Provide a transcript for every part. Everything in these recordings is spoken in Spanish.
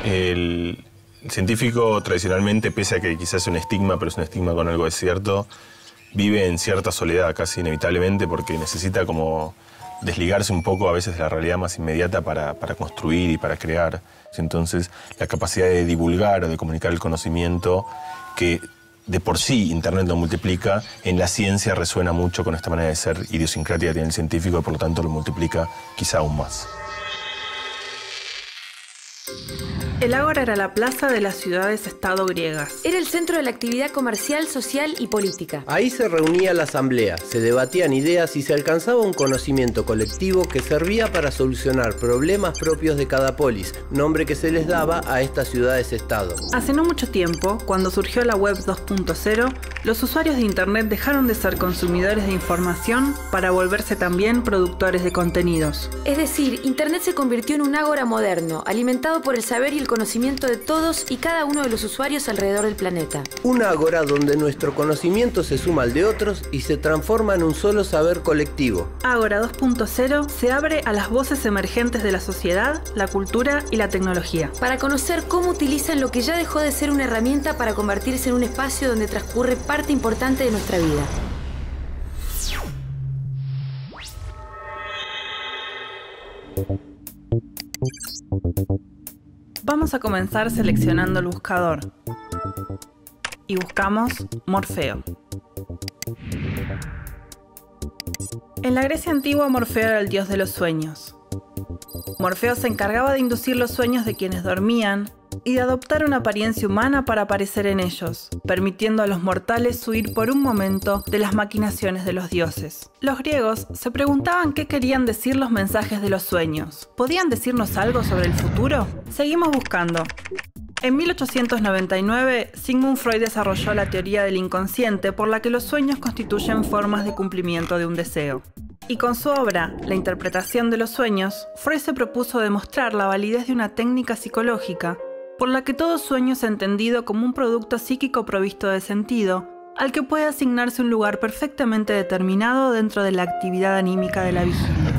El científico tradicionalmente, pese a que quizás es un estigma, pero es un estigma con algo de cierto, vive en cierta soledad casi inevitablemente porque necesita como desligarse un poco a veces de la realidad más inmediata para construir y para crear. Entonces, la capacidad de divulgar o de comunicar el conocimiento que de por sí Internet lo multiplica, en la ciencia resuena mucho con esta manera de ser idiosincrática que tiene el científico y por lo tanto lo multiplica quizá aún más. El Ágora era la plaza de las ciudades-estado griegas. Era el centro de la actividad comercial, social y política. Ahí se reunía la asamblea, se debatían ideas y se alcanzaba un conocimiento colectivo que servía para solucionar problemas propios de cada polis, nombre que se les daba a estas ciudades-estado. Hace no mucho tiempo, cuando surgió la web 2.0, los usuarios de Internet dejaron de ser consumidores de información para volverse también productores de contenidos. Es decir, Internet se convirtió en un ágora moderno, alimentado por el saber y el conocimiento de todos y cada uno de los usuarios alrededor del planeta. Una ágora donde nuestro conocimiento se suma al de otros y se transforma en un solo saber colectivo. Ágora 2.0 se abre a las voces emergentes de la sociedad, la cultura y la tecnología. Para conocer cómo utilizan lo que ya dejó de ser una herramienta para convertirse en un espacio donde transcurre parte importante de nuestra vida. Vamos a comenzar seleccionando el buscador. Y buscamos Morfeo. En la Grecia antigua, Morfeo era el dios de los sueños. Morfeo se encargaba de inducir los sueños de quienes dormían y de adoptar una apariencia humana para aparecer en ellos, permitiendo a los mortales huir por un momento de las maquinaciones de los dioses. Los griegos se preguntaban qué querían decir los mensajes de los sueños. ¿Podían decirnos algo sobre el futuro? Seguimos buscando. En 1899, Sigmund Freud desarrolló la teoría del inconsciente por la que los sueños constituyen formas de cumplimiento de un deseo. Y con su obra, La interpretación de los sueños, Freud se propuso demostrar la validez de una técnica psicológica por la que todo sueño es entendido como un producto psíquico provisto de sentido, al que puede asignarse un lugar perfectamente determinado dentro de la actividad anímica de la vigilia.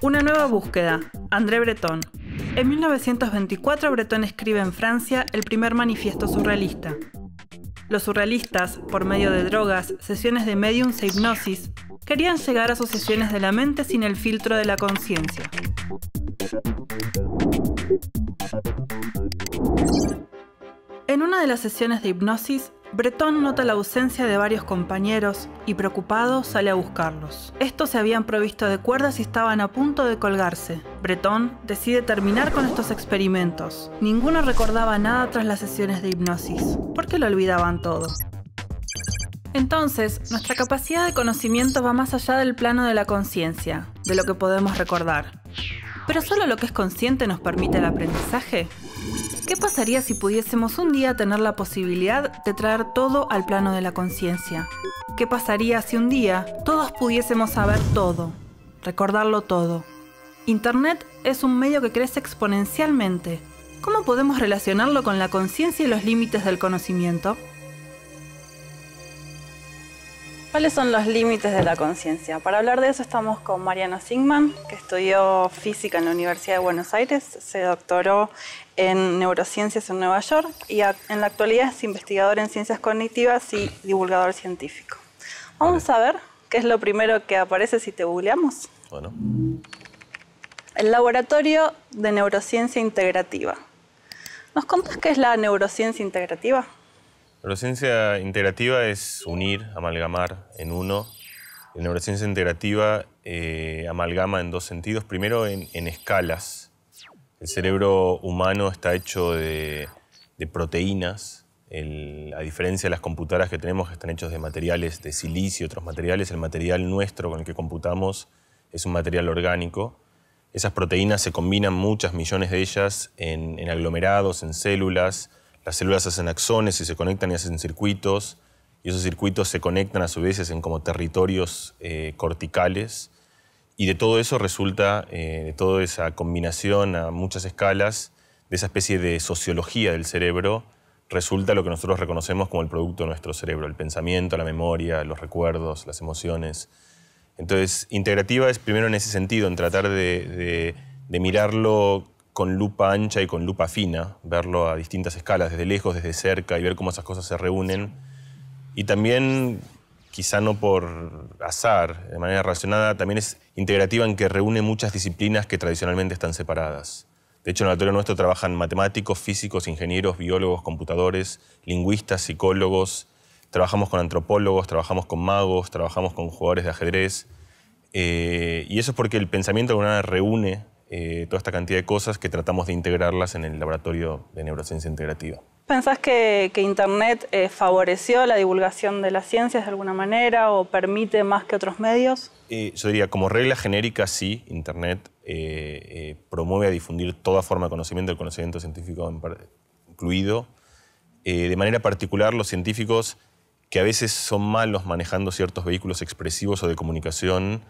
Una nueva búsqueda, André Breton. En 1924, Breton escribe en Francia el primer manifiesto surrealista. Los surrealistas, por medio de drogas, sesiones de médiums e hipnosis, querían llegar a asociaciones de la mente sin el filtro de la conciencia. En una de las sesiones de hipnosis, Breton nota la ausencia de varios compañeros y, preocupado, sale a buscarlos. Estos se habían provisto de cuerdas y estaban a punto de colgarse. Breton decide terminar con estos experimentos. Ninguno recordaba nada tras las sesiones de hipnosis. ¿Por qué lo olvidaban todo? Entonces, nuestra capacidad de conocimiento va más allá del plano de la conciencia, de lo que podemos recordar. ¿Pero solo lo que es consciente nos permite el aprendizaje? ¿Qué pasaría si pudiésemos un día tener la posibilidad de traer todo al plano de la conciencia? ¿Qué pasaría si un día todos pudiésemos saber todo, recordarlo todo? Internet es un medio que crece exponencialmente. ¿Cómo podemos relacionarlo con la conciencia y los límites del conocimiento? ¿Cuáles son los límites de la conciencia? Para hablar de eso estamos con Mariano Sigman, que estudió física en la Universidad de Buenos Aires, se doctoró en neurociencias en Nueva York y en la actualidad es investigador en ciencias cognitivas y divulgador científico. Vamos a ver qué es lo primero que aparece si te googleamos. Bueno. El Laboratorio de Neurociencia Integrativa. ¿Nos contás qué es la neurociencia integrativa? La neurociencia integrativa es unir, amalgamar en uno. La neurociencia integrativa amalgama en dos sentidos. Primero, en escalas. El cerebro humano está hecho de proteínas. A diferencia de las computadoras que tenemos, que están hechos de materiales de silicio y otros materiales, el material nuestro con el que computamos es un material orgánico. Esas proteínas se combinan, muchas millones de ellas, en aglomerados, en células. Las células hacen axones y se conectan y hacen circuitos, y esos circuitos se conectan a su vez en como territorios corticales, y de todo eso resulta, de toda esa combinación a muchas escalas, de esa especie de sociología del cerebro, resulta lo que nosotros reconocemos como el producto de nuestro cerebro, el pensamiento, la memoria, los recuerdos, las emociones. Entonces, integrativa es primero en ese sentido, en tratar de mirarlo con lupa ancha y con lupa fina, verlo a distintas escalas, desde lejos, desde cerca, y ver cómo esas cosas se reúnen. Y también, quizá no por azar, de manera relacionada, también es integrativa en que reúne muchas disciplinas que tradicionalmente están separadas. De hecho, en el laboratorio nuestro trabajan matemáticos, físicos, ingenieros, biólogos, computadores, lingüistas, psicólogos. Trabajamos con antropólogos, trabajamos con magos, trabajamos con jugadores de ajedrez. Y eso es porque el pensamiento de alguna manera reúne toda esta cantidad de cosas que tratamos de integrarlas en el laboratorio de neurociencia integrativa. ¿Pensás que Internet favoreció la divulgación de las ciencias de alguna manera o permite más que otros medios? Yo diría, como regla genérica, sí, Internet promueve a difundir toda forma de conocimiento, el conocimiento científico incluido. De manera particular, los científicos que a veces son malos manejando ciertos vehículos expresivos o de comunicación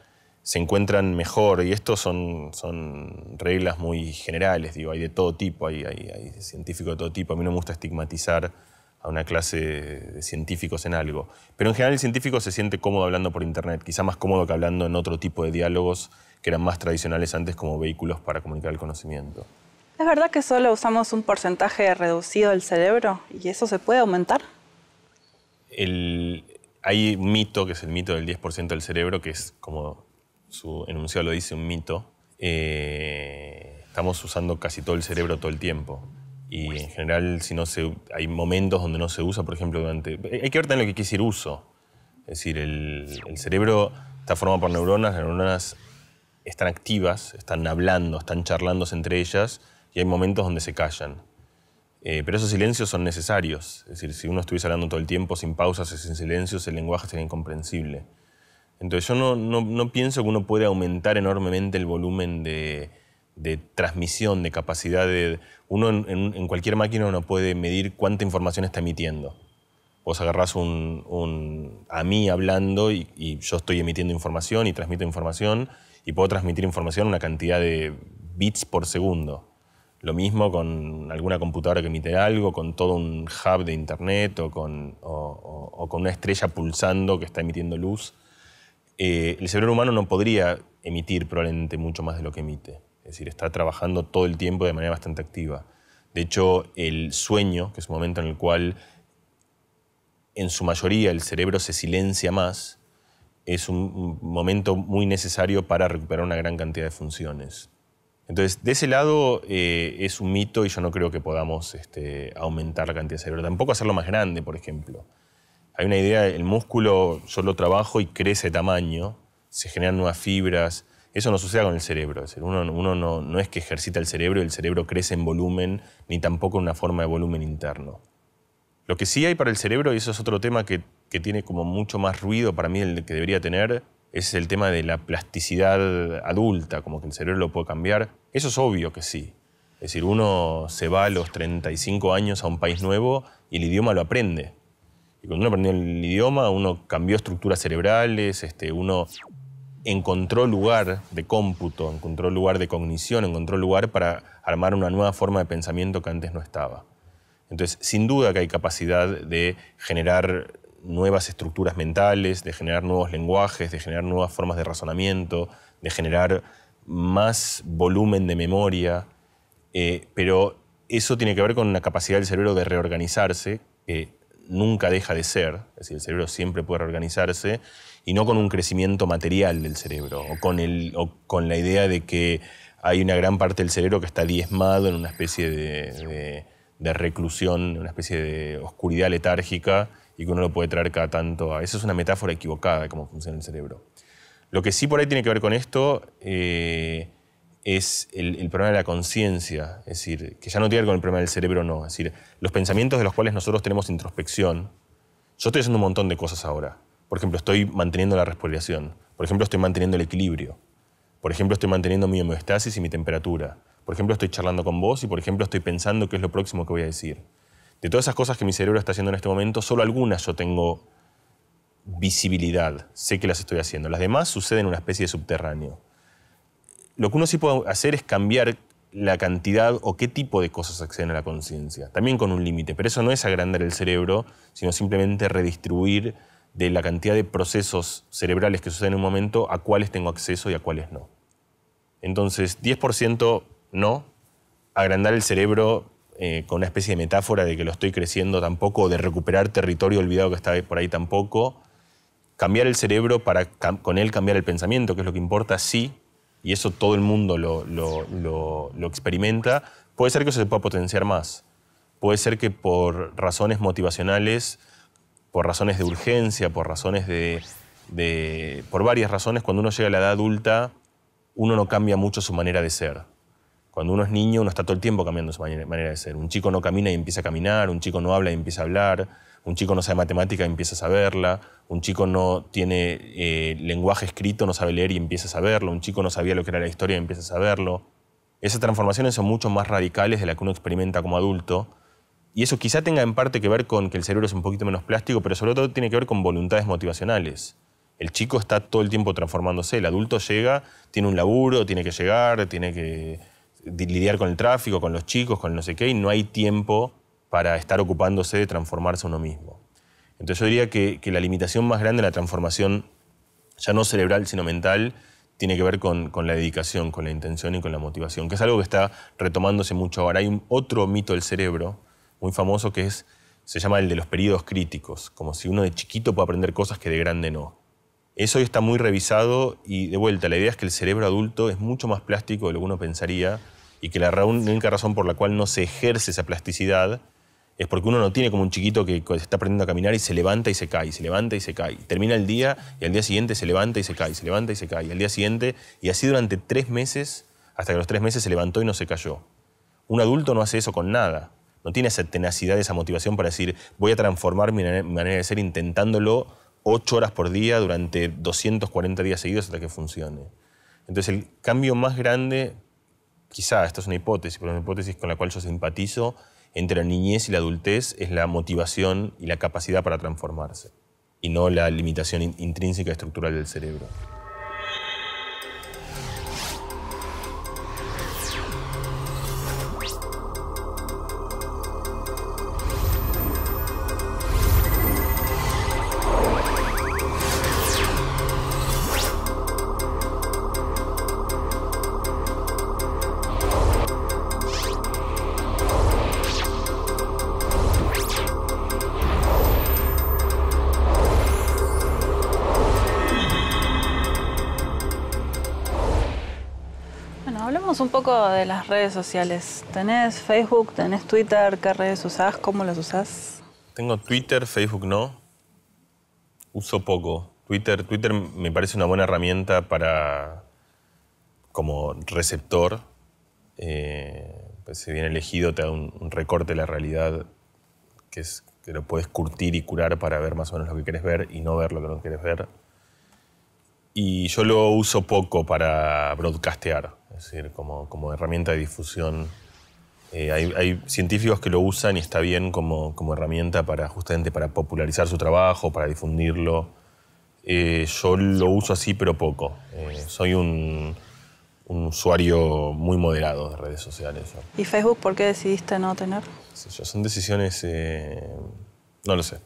se encuentran mejor, y estos son reglas muy generales, digo, hay de todo tipo, hay científicos de todo tipo. A mí no me gusta estigmatizar a una clase de científicos en algo, pero en general el científico se siente cómodo hablando por Internet, quizá más cómodo que hablando en otro tipo de diálogos que eran más tradicionales antes como vehículos para comunicar el conocimiento. ¿Es verdad que solo usamos un porcentaje reducido del cerebro y eso se puede aumentar? Hay un mito, que es el mito del 10% del cerebro, que es como su enunciado lo dice, un mito. Estamos usando casi todo el cerebro todo el tiempo. Y en general, hay momentos donde no se usa, por ejemplo, hay que ver también lo que quiere decir uso. Es decir, el cerebro está formado por neuronas, las neuronas están activas, están hablando, están charlándose entre ellas, y hay momentos donde se callan. Pero esos silencios son necesarios. Es decir, si uno estuviese hablando todo el tiempo, sin pausas y sin silencios, el lenguaje sería incomprensible. Entonces yo no pienso que uno puede aumentar enormemente el volumen de transmisión, de capacidad de... Uno en cualquier máquina uno puede medir cuánta información está emitiendo. Vos agarrás a mí hablando y yo estoy emitiendo información y transmito información y puedo transmitir información una cantidad de bits por segundo. Lo mismo con alguna computadora que emite algo, con todo un hub de internet o con una estrella pulsando que está emitiendo luz. El cerebro humano no podría emitir probablemente mucho más de lo que emite. Es decir, está trabajando todo el tiempo de manera bastante activa. De hecho, el sueño, que es un momento en el cual en su mayoría el cerebro se silencia más, es un momento muy necesario para recuperar una gran cantidad de funciones. Entonces, de ese lado es un mito y yo no creo que podamos aumentar la cantidad de cerebro. Tampoco hacerlo más grande, por ejemplo. Hay una idea, el músculo yo lo trabajo y crece de tamaño, se generan nuevas fibras. Eso no sucede con el cerebro. Es decir, uno no es que ejercita el cerebro y el cerebro crece en volumen, ni tampoco en una forma de volumen interno. Lo que sí hay para el cerebro, y eso es otro tema que tiene como mucho más ruido para mí el que debería tener, es el tema de la plasticidad adulta, como que el cerebro lo puede cambiar. Eso es obvio que sí. Es decir, uno se va a los 35 años a un país nuevo y el idioma lo aprende. Y cuando uno aprendió el idioma, uno cambió estructuras cerebrales, uno encontró lugar de cómputo, encontró lugar de cognición, encontró lugar para armar una nueva forma de pensamiento que antes no estaba. Entonces, sin duda que hay capacidad de generar nuevas estructuras mentales, de generar nuevos lenguajes, de generar nuevas formas de razonamiento, de generar más volumen de memoria, pero eso tiene que ver con una capacidad del cerebro de reorganizarse, que nunca deja de ser, es decir, el cerebro siempre puede reorganizarse, y no con un crecimiento material del cerebro, o con la idea de que hay una gran parte del cerebro que está diezmado en una especie de reclusión, una especie de oscuridad letárgica, y que uno lo puede traer cada tanto a... Esa es una metáfora equivocada de cómo funciona el cerebro. Lo que sí por ahí tiene que ver con esto es el problema de la conciencia, es decir, que ya no tiene que ver con el problema del cerebro, no. Es decir, los pensamientos de los cuales nosotros tenemos introspección. Yo estoy haciendo un montón de cosas ahora. Por ejemplo, estoy manteniendo la respiración. Por ejemplo, estoy manteniendo el equilibrio. Por ejemplo, estoy manteniendo mi homeostasis y mi temperatura. Por ejemplo, estoy charlando con vos y, por ejemplo, estoy pensando qué es lo próximo que voy a decir. De todas esas cosas que mi cerebro está haciendo en este momento, solo algunas yo tengo visibilidad. Sé que las estoy haciendo. Las demás suceden en una especie de subterráneo. Lo que uno sí puede hacer es cambiar la cantidad o qué tipo de cosas acceden a la conciencia. También con un límite. Pero eso no es agrandar el cerebro, sino simplemente redistribuir de la cantidad de procesos cerebrales que suceden en un momento a cuáles tengo acceso y a cuáles no. Entonces, 10% no, agrandar el cerebro con una especie de metáfora de que lo estoy creciendo tampoco, de recuperar territorio olvidado que está por ahí tampoco. Cambiar el cerebro para con él cambiar el pensamiento, que es lo que importa, sí, y eso todo el mundo lo experimenta. Puede ser que eso se pueda potenciar más. Puede ser que por razones motivacionales, por razones de urgencia, por razones por varias razones, cuando uno llega a la edad adulta, uno no cambia mucho su manera de ser. Cuando uno es niño, uno está todo el tiempo cambiando su manera de ser. Un chico no camina y empieza a caminar, un chico no habla y empieza a hablar, un chico no sabe matemática y empieza a saberla, un chico no tiene lenguaje escrito, no sabe leer y empieza a saberlo, un chico no sabía lo que era la historia y empieza a saberlo. Esas transformaciones son mucho más radicales de las que uno experimenta como adulto, y eso quizá tenga en parte que ver con que el cerebro es un poquito menos plástico, pero sobre todo tiene que ver con voluntades motivacionales. El chico está todo el tiempo transformándose, el adulto llega, tiene un laburo, tiene que llegar, tiene que lidiar con el tráfico, con los chicos, con no sé qué, y no hay tiempo para estar ocupándose de transformarse uno mismo. Entonces yo diría que la limitación más grande de la transformación, ya no cerebral sino mental, tiene que ver con la dedicación, con la intención y con la motivación, que es algo que está retomándose mucho ahora. Hay otro mito del cerebro muy famoso que se llama el de los periodos críticos, como si uno de chiquito puede aprender cosas que de grande no. Eso hoy está muy revisado y, de vuelta, la idea es que el cerebro adulto es mucho más plástico de lo que uno pensaría y que la única razón por la cual no se ejerce esa plasticidad es porque uno no tiene como un chiquito que está aprendiendo a caminar y se levanta y se cae, se levanta y se cae. Termina el día y al día siguiente se levanta y se cae, se levanta y se cae. Al día siguiente, y así durante 3 meses, hasta que a los 3 meses se levantó y no se cayó. Un adulto no hace eso con nada. No tiene esa tenacidad, esa motivación para decir voy a transformar mi manera de ser intentándolo 8 horas por día durante 240 días seguidos hasta que funcione. Entonces el cambio más grande, quizá, esta es una hipótesis, pero una hipótesis con la cual yo simpatizo, entre la niñez y la adultez es la motivación y la capacidad para transformarse, y no la limitación intrínseca estructural del cerebro. Un poco de las redes sociales. ¿Tenés Facebook? ¿Tenés Twitter? ¿Qué redes usás? ¿Cómo las usás? Tengo Twitter, Facebook no. Uso poco. Twitter me parece una buena herramienta como receptor. Pues si bien elegido te da un recorte de la realidad que lo puedes curtir y curar para ver más o menos lo que quieres ver y no ver lo que no quieres ver. Y yo lo uso poco para broadcastear, es decir, como herramienta de difusión. Hay científicos que lo usan y está bien como herramienta justamente para popularizar su trabajo, para difundirlo. Yo lo uso así, pero poco. Soy un usuario muy moderado de redes sociales. ¿Y Facebook por qué decidiste no tener? Son decisiones... No lo sé.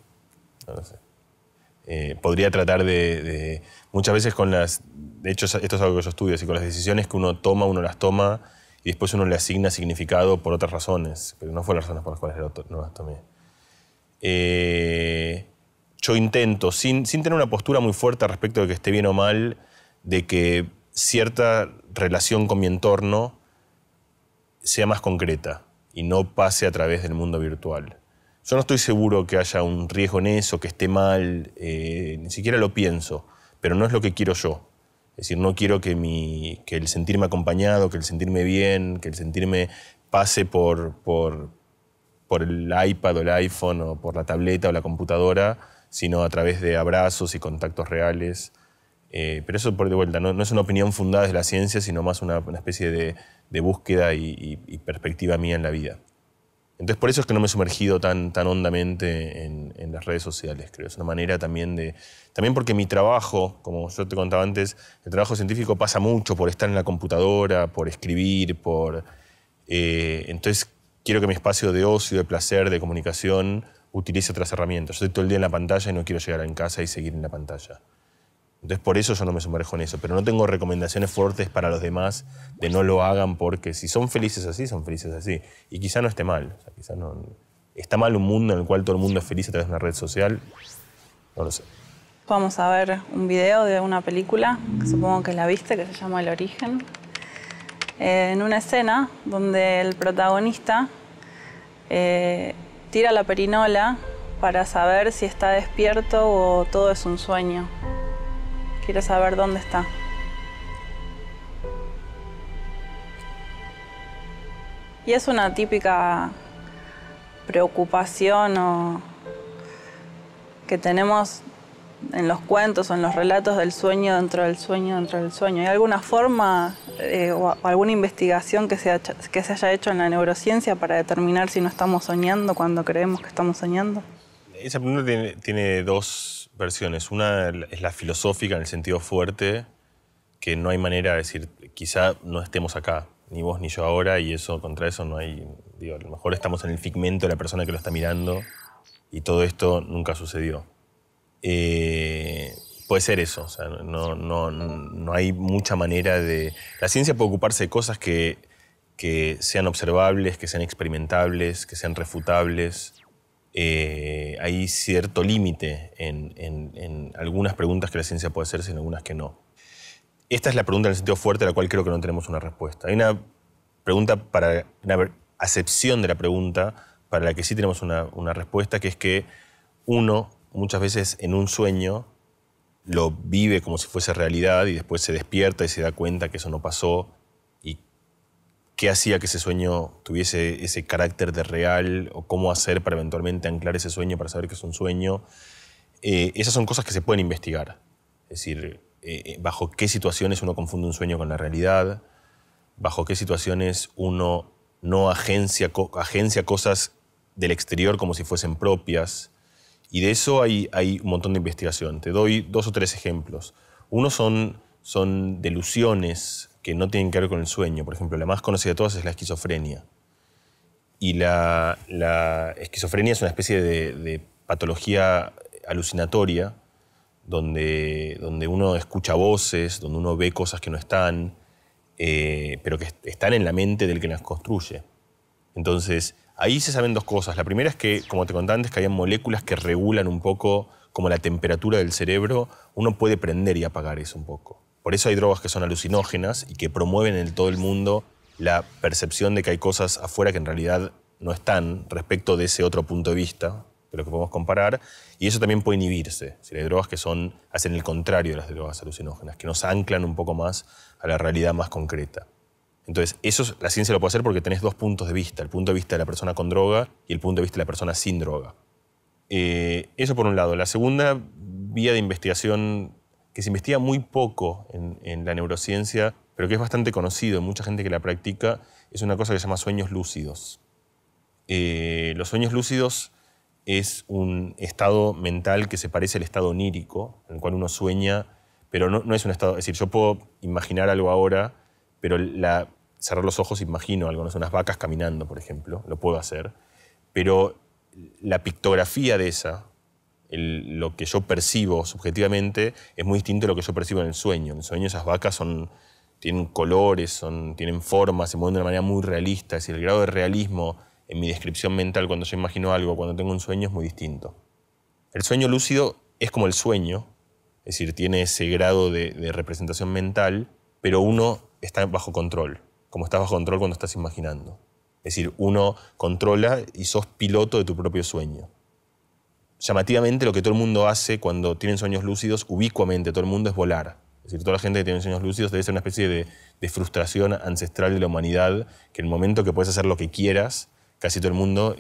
Podría tratar de muchas veces de hecho esto es algo que yo estudio, así con las decisiones que uno las toma y después uno le asigna significado por otras razones, pero no fueron las razones por las cuales no las tomé. Yo intento, sin tener una postura muy fuerte respecto de que esté bien o mal, de que cierta relación con mi entorno sea más concreta y no pase a través del mundo virtual. Yo no estoy seguro que haya un riesgo en eso, que esté mal, ni siquiera lo pienso, pero no es lo que quiero yo. Es decir, no quiero que el sentirme acompañado, que el sentirme bien, que el sentirme pase por el iPad o el iPhone o por la tableta o la computadora, sino a través de abrazos y contactos reales. Pero eso, por de vuelta, no es una opinión fundada desde la ciencia, sino más una especie de búsqueda y perspectiva mía en la vida. Entonces, por eso es que no me he sumergido tan hondamente en las redes sociales, creo. Es una manera también porque mi trabajo, como yo te contaba antes, el trabajo científico pasa mucho por estar en la computadora, por escribir, entonces quiero que mi espacio de ocio, de placer, de comunicación, utilice otras herramientas. Yo estoy todo el día en la pantalla y no quiero llegar en casa y seguir en la pantalla. Entonces por eso yo no me sumerjo en eso, pero no tengo recomendaciones fuertes para los demás de no lo hagan porque si son felices así, son felices así. Y quizá no esté mal, o sea, quizá no... ¿Está mal un mundo en el cual todo el mundo es feliz a través de una red social? No lo sé. Vamos a ver un video de una película, que supongo que la viste, que se llama El Origen. En una escena donde el protagonista tira la perinola para saber si está despierto o todo es un sueño. Quiere saber dónde está. Y es una típica preocupación que tenemos en los cuentos o en los relatos del sueño dentro del sueño dentro del sueño. ¿Hay alguna forma o alguna investigación que se haya hecho en la neurociencia para determinar si no estamos soñando cuando creemos que estamos soñando? Esa pregunta tiene dos versiones. Una es la filosófica en el sentido fuerte, que no hay manera de decir, quizá no estemos acá, ni vos ni yo ahora, y eso contra eso no hay... Digo, a lo mejor estamos en el figmento de la persona que lo está mirando y todo esto nunca sucedió. Puede ser eso, o sea, no hay mucha manera de... La ciencia puede ocuparse de cosas que sean observables, que sean experimentables, que sean refutables. Hay cierto límite en algunas preguntas que la ciencia puede hacerse y en algunas que no. Esta es la pregunta en el sentido fuerte a la cual creo que no tenemos una respuesta. Hay una pregunta para una acepción de la pregunta para la que sí tenemos una respuesta, que es que uno muchas veces en un sueño lo vive como si fuese realidad y después se despierta y se da cuenta que eso no pasó y qué hacía que ese sueño tuviese ese carácter de real o cómo hacer para eventualmente anclar ese sueño para saber que es un sueño. Esas son cosas que se pueden investigar. Es decir, bajo qué situaciones uno confunde un sueño con la realidad, bajo qué situaciones uno no agencia cosas del exterior como si fuesen propias. Y de eso hay un montón de investigación. Te doy 2 o 3 ejemplos. Uno son delusiones que no tienen que ver con el sueño. Por ejemplo, la más conocida de todas es la esquizofrenia. Y la esquizofrenia es una especie de patología alucinatoria donde uno escucha voces, donde uno ve cosas que no están, pero que están en la mente del que las construye. Entonces, ahí se saben 2 cosas. La primera es que, como te contaba antes, que hay moléculas que regulan un poco como la temperatura del cerebro. Uno puede prender y apagar eso un poco. Por eso hay drogas que son alucinógenas y que promueven en todo el mundo la percepción de que hay cosas afuera que en realidad no están respecto de ese otro punto de vista, de lo que podemos comparar. Y eso también puede inhibirse. Si hay drogas que hacen el contrario de las drogas alucinógenas, que nos anclan un poco más a la realidad más concreta. Entonces, eso la ciencia lo puede hacer porque tenés 2 puntos de vista. El punto de vista de la persona con droga y el punto de vista de la persona sin droga. Eso por un lado. La segunda vía de investigación que se investiga muy poco en la neurociencia, pero que es bastante conocido en mucha gente que la practica, es una cosa que se llama sueños lúcidos. Los sueños lúcidos es un estado mental que se parece al estado onírico, en el cual uno sueña, pero no es un estado... Es decir, yo puedo imaginar algo ahora, pero cerrar los ojos imagino algo, no sé, unas vacas caminando, por ejemplo, lo puedo hacer, pero la pictografía de lo que yo percibo subjetivamente es muy distinto a lo que yo percibo en el sueño. En el sueño esas vacas tienen colores, tienen formas, se mueven de una manera muy realista. Es decir, el grado de realismo en mi descripción mental cuando yo imagino algo, cuando tengo un sueño, es muy distinto. El sueño lúcido es como el sueño, es decir, tiene ese grado de representación mental, pero uno está bajo control, como estás bajo control cuando estás imaginando. Es decir, uno controla y sos piloto de tu propio sueño. Llamativamente, lo que todo el mundo hace cuando tienen sueños lúcidos, ubicuamente todo el mundo, es volar. Es decir, toda la gente que tiene sueños lúcidos debe ser una especie de frustración ancestral de la humanidad, que en el momento que puedes hacer lo que quieras, casi todo el mundo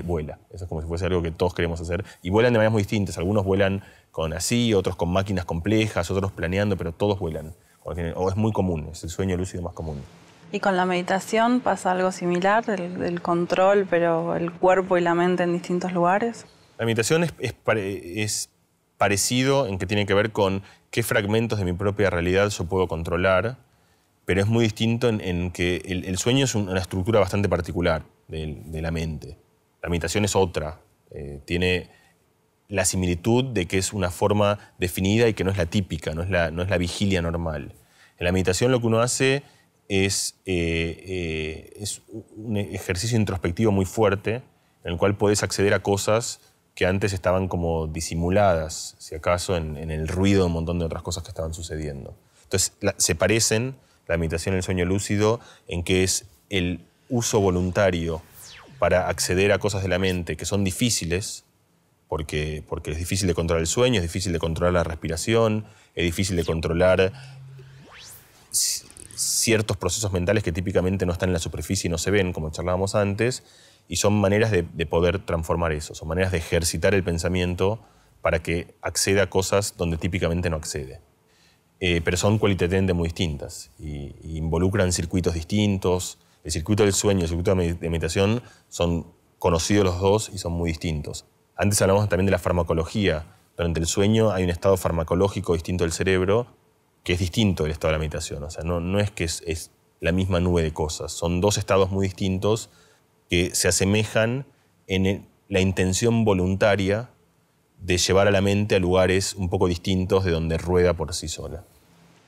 vuela. Eso es como si fuese algo que todos queremos hacer. Y vuelan de maneras muy distintas. Algunos vuelan otros con máquinas complejas, otros planeando, pero todos vuelan. O es muy común, es el sueño lúcido más común. ¿Y con la meditación pasa algo similar, el control, pero el cuerpo y la mente en distintos lugares? La meditación es parecido en que tiene que ver con qué fragmentos de mi propia realidad yo puedo controlar, pero es muy distinto en que el sueño es una estructura bastante particular de la mente. La meditación es otra. la similitud de que es una forma definida y que no es la típica, no es la vigilia normal. En la meditación lo que uno hace es un ejercicio introspectivo muy fuerte en el cual podés acceder a cosas que antes estaban como disimuladas, si acaso, en el ruido de un montón de otras cosas que estaban sucediendo. Entonces, se parecen la meditación y el sueño lúcido en que es el uso voluntario para acceder a cosas de la mente que son difíciles, porque es difícil de controlar el sueño, es difícil de controlar la respiración, es difícil de controlar ciertos procesos mentales que típicamente no están en la superficie y no se ven, como charlábamos antes, y son maneras de poder transformar eso, son maneras de ejercitar el pensamiento para que acceda a cosas donde típicamente no accede. Pero son cualitativamente muy distintas y involucran circuitos distintos. El circuito del sueño y el circuito de meditación son conocidos los dos y son muy distintos. Antes hablamos también de la farmacología. Durante el sueño hay un estado farmacológico distinto del cerebro que es distinto del estado de la meditación. O sea, no es que es la misma nube de cosas. Son dos estados muy distintos que se asemejan en la intención voluntaria de llevar a la mente a lugares un poco distintos de donde rueda por sí sola.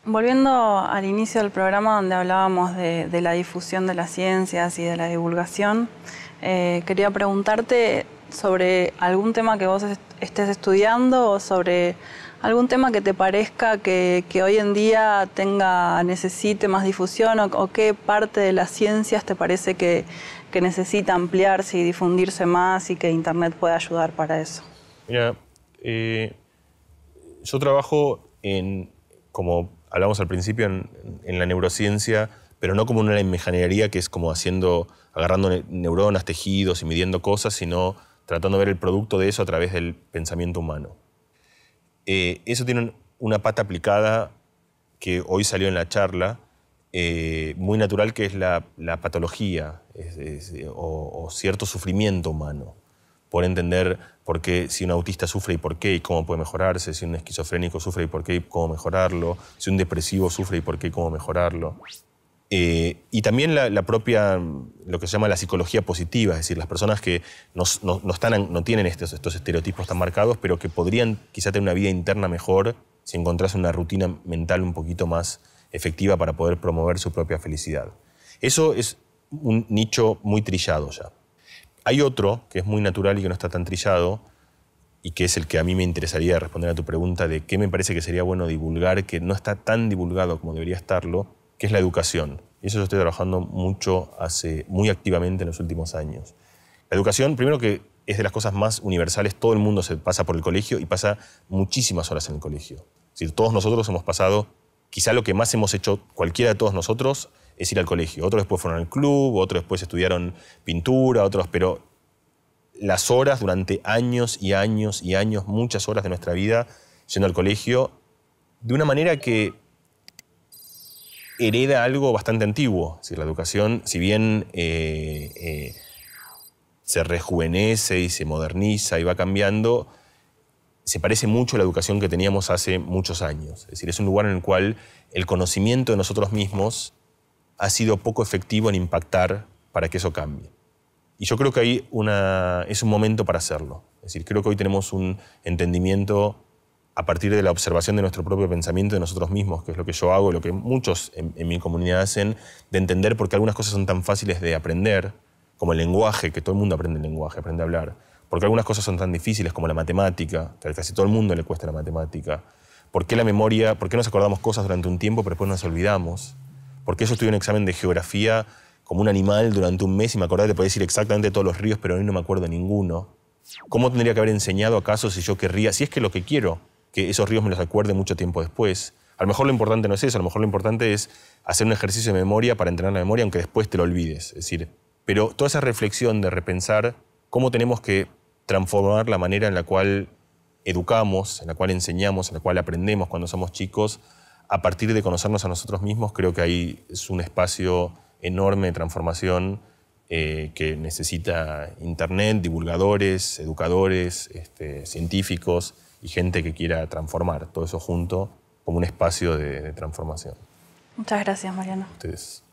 Volviendo al inicio del programa donde hablábamos de la difusión de las ciencias y de la divulgación, quería preguntarte sobre algún tema que vos estés estudiando o sobre algún tema que te parezca que hoy en día necesite más difusión o qué parte de las ciencias te parece que necesita ampliarse y difundirse más y que Internet puede ayudar para eso. Mira, yo trabajo como hablamos al principio, en la neurociencia, pero no como una imaginería que es como agarrando neuronas, tejidos y midiendo cosas, sino tratando de ver el producto de eso a través del pensamiento humano. Eso tiene una pata aplicada que hoy salió en la charla, muy natural, que es la patología o cierto sufrimiento humano. Por entender por qué, si un autista sufre y por qué y cómo puede mejorarse, si un esquizofrénico sufre y por qué y cómo mejorarlo, si un depresivo sufre y por qué y cómo mejorarlo. Y también la propia, lo que se llama la psicología positiva, es decir, las personas que no tienen estos estereotipos tan marcados, pero que podrían quizá tener una vida interna mejor si encontrase una rutina mental un poquito más efectiva para poder promover su propia felicidad. Eso es un nicho muy trillado ya. Hay otro que es muy natural y que no está tan trillado y que es el que a mí me interesaría responder a tu pregunta de qué me parece que sería bueno divulgar, que no está tan divulgado como debería estarlo, que es la educación. Y eso yo estoy trabajando muy activamente en los últimos años. La educación, primero, que es de las cosas más universales, todo el mundo se pasa por el colegio y pasa muchísimas horas en el colegio. Es decir, todos nosotros hemos pasado, quizá lo que más hemos hecho cualquiera de todos nosotros es ir al colegio. Otros después fueron al club, otros después estudiaron pintura, pero las horas durante años y años y años, muchas horas de nuestra vida yendo al colegio, de una manera que hereda algo bastante antiguo. Es decir, la educación, si bien se rejuvenece y se moderniza y va cambiando, se parece mucho a la educación que teníamos hace muchos años. Es decir, es un lugar en el cual el conocimiento de nosotros mismos ha sido poco efectivo en impactar para que eso cambie. Y yo creo que ahí es un momento para hacerlo. Es decir, creo que hoy tenemos un entendimiento a partir de la observación de nuestro propio pensamiento de nosotros mismos, que es lo que yo hago, lo que muchos en mi comunidad hacen, de entender por qué algunas cosas son tan fáciles de aprender, como el lenguaje, que todo el mundo aprende el lenguaje, aprende a hablar. Porque algunas cosas son tan difíciles como la matemática, que a casi todo el mundo le cuesta la matemática. ¿Por qué la memoria, por qué nos acordamos cosas durante un tiempo pero después nos olvidamos? ¿Por qué yo estudié un examen de geografía como un animal durante un mes y me acordaba que te podía decir exactamente todos los ríos, pero hoy no me acuerdo de ninguno? ¿Cómo tendría que haber enseñado acaso si yo querría, si es que lo que quiero, que esos ríos me los acuerde mucho tiempo después? A lo mejor lo importante no es eso, a lo mejor lo importante es hacer un ejercicio de memoria para entrenar la memoria, aunque después te lo olvides. Es decir, pero toda esa reflexión de repensar cómo tenemos que transformar la manera en la cual educamos, en la cual enseñamos, en la cual aprendemos cuando somos chicos, a partir de conocernos a nosotros mismos, creo que ahí es un espacio enorme de transformación que necesita Internet, divulgadores, educadores, científicos y gente que quiera transformar todo eso junto como un espacio de transformación. Muchas gracias, Mariano. Ustedes.